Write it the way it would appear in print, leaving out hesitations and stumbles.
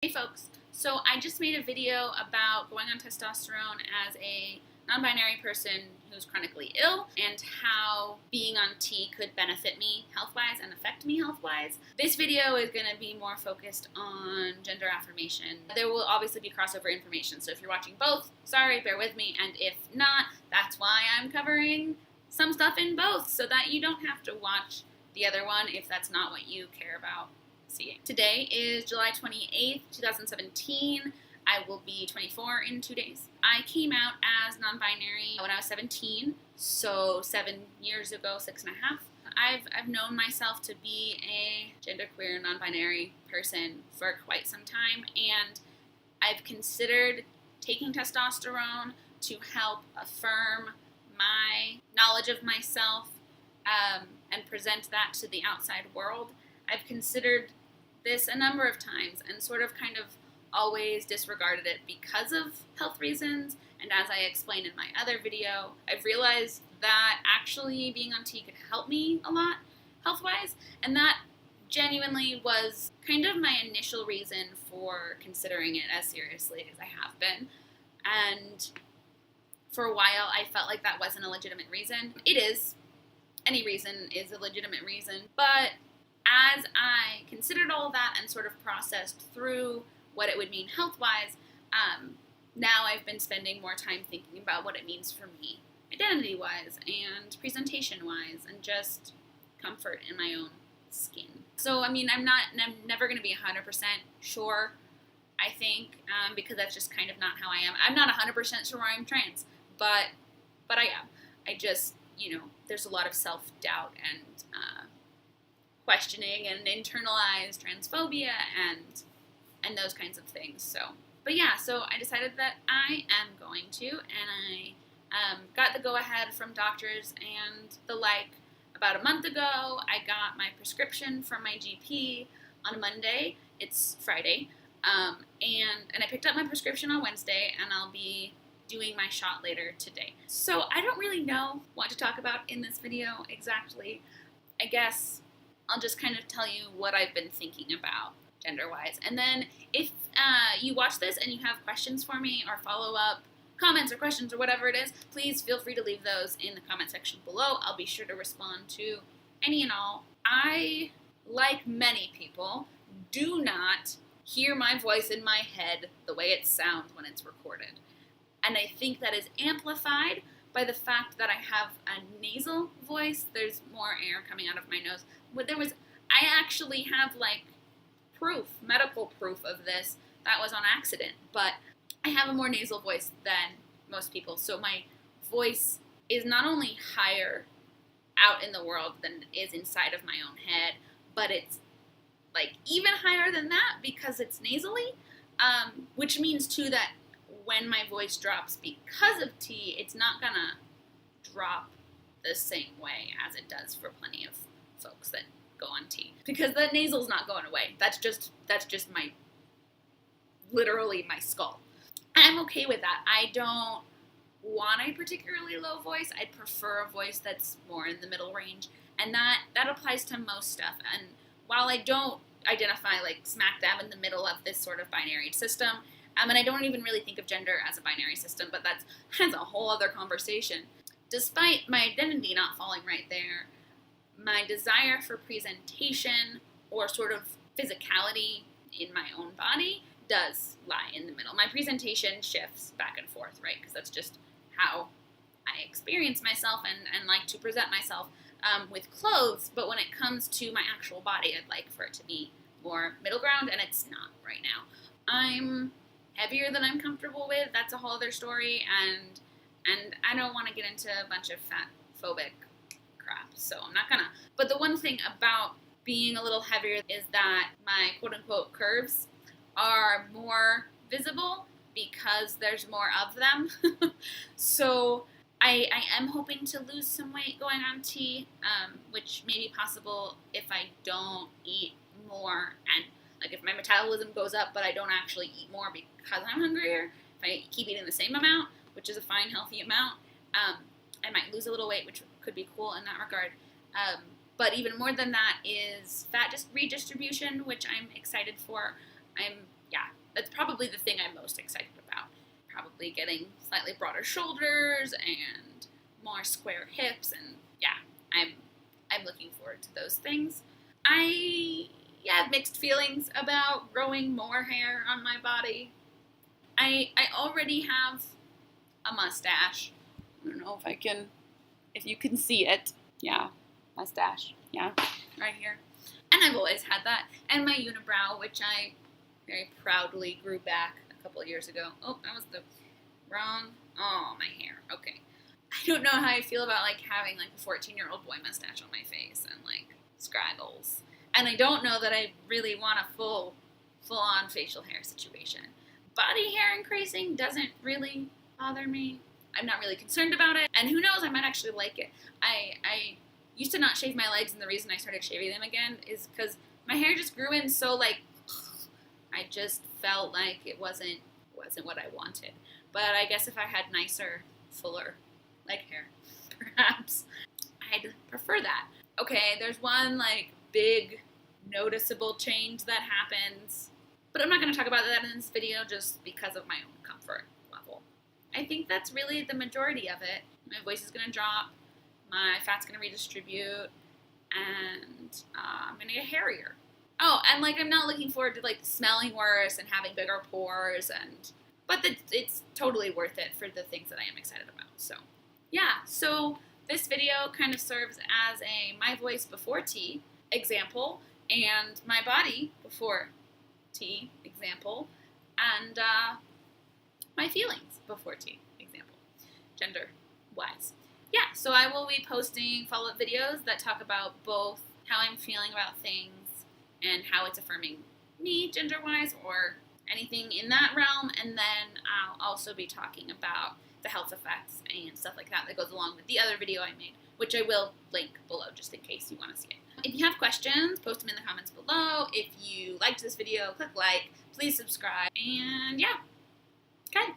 Hey folks, so I just made a video about going on testosterone as a non-binary person who's chronically ill and how being on T could benefit me health-wise and affect me health-wise. This video is going to be more focused on gender affirmation. There will obviously be crossover information, so if you're watching both, sorry, bear with me, and if not, that's why I'm covering some stuff in both, so that you don't have to watch the other one if that's not what you care about seeing. Today is July 28th, 2017. I will be 24 in 2 days. I came out as non-binary when I was 17, so 7 years ago, 6.5. I've known myself to be a genderqueer, non-binary person for quite some time, and I've considered taking testosterone to help affirm my knowledge of myself and present that to the outside world. I've considered this a number of times and sort of kind of always disregarded it because of health reasons, and as I explained in my other video, I've realized that actually being on T could help me a lot health-wise, and that genuinely was kind of my initial reason for considering it as seriously as I have been. And for a while I felt like that wasn't a legitimate reason. It is. Any reason is a legitimate reason, but as I considered all that and sort of processed through what it would mean health-wise, now I've been spending more time thinking about what it means for me identity-wise and presentation-wise and just comfort in my own skin. So, I mean, I'm never going to be 100% sure, I think, because that's just kind of not how I am. I'm not 100% sure I'm trans, but I am. I just, there's a lot of self-doubt and questioning and internalized transphobia and those kinds of things. So I decided that I am going to, and I got the go-ahead from doctors and the like about a month ago. I got my prescription from my GP on a Monday. It's Friday, and I picked up my prescription on Wednesday, and I'll be doing my shot later today. So I don't really know what to talk about in this video exactly. I guess I'll just kind of tell you what I've been thinking about gender-wise. And then if you watch this and you have questions for me or follow-up comments or questions or whatever it is, please feel free to leave those in the comment section below. I'll be sure to respond to any and all. I, like many people, do not hear my voice in my head the way it sounds when it's recorded. And I think that is amplified by the fact that I have a nasal voice. There's more air coming out of my nose. I actually have medical proof of this. That was on accident, but I have a more nasal voice than most people. So my voice is not only higher out in the world than it is inside of my own head, but it's even higher than that because it's nasally, which means too that when my voice drops because of T, it's not gonna drop the same way as it does for plenty of folks that go on T, because the nasal's not going away. That's just literally my skull. I'm okay with that. I don't want a particularly low voice. I'd prefer a voice that's more in the middle range, and that applies to most stuff. And while I don't identify smack dab in the middle of this sort of binary system, and I don't even really think of gender as a binary system, but that's a whole other conversation. Despite my identity not falling right there, my desire for presentation or sort of physicality in my own body does lie in the middle. My presentation shifts back and forth, right? Because that's just how I experience myself and like to present myself with clothes. But when it comes to my actual body, I'd like for it to be more middle ground, and it's not right now. I'm heavier than I'm comfortable with. That's a whole other story, and I don't want to get into a bunch of fat-phobic crap, so I'm not gonna. But the one thing about being a little heavier is that my quote-unquote curves are more visible because there's more of them. So I am hoping to lose some weight going on T, which may be possible if I don't eat more, and if my metabolism goes up but I don't actually eat more because I'm hungrier. If I keep eating the same amount, which is a fine, healthy amount, I might lose a little weight, which could be cool in that regard. But even more than that is fat redistribution, which I'm excited for. That's probably the thing I'm most excited about. Probably getting slightly broader shoulders and more square hips, and yeah, I'm looking forward to those things. I have mixed feelings about growing more hair on my body. I already have a mustache. I don't know if you can see it. Yeah, mustache. Yeah, right here. And I've always had that. And my unibrow, which I very proudly grew back a couple of years ago. Oh, that was the wrong. Oh, my hair. Okay. I don't know how I feel about like having like a 14-year-old boy mustache on my face and like scraggles. And I don't know that I really want a full-on facial hair situation. Body hair increasing doesn't really bother me. I'm not really concerned about it. And who knows, I might actually like it. I used to not shave my legs, and the reason I started shaving them again is because my hair just grew in so like, I just felt like it wasn't what I wanted. But I guess if I had nicer, fuller leg hair, perhaps I'd prefer that. Okay, there's one like big noticeable change that happens, but I'm not going to talk about that in this video just because of my own comfort level. I think that's really the majority of it. My voice is going to drop, my fat's going to redistribute, and I'm going to get hairier. Oh, and like I'm not looking forward to like smelling worse and having bigger pores, but it's totally worth it for the things that I am excited about. So yeah, so this video kind of serves as a my voice before tea example and my body before tea example, and my feelings before tea example, gender-wise. Yeah, so I will be posting follow-up videos that talk about both how I'm feeling about things and how it's affirming me gender-wise or anything in that realm, and then I'll also be talking about the health effects and stuff like that goes along with the other video I made, which I will link below just in case you want to see it. If you have questions, post them in the comments below. If you liked this video, click like, please subscribe, and yeah, okay.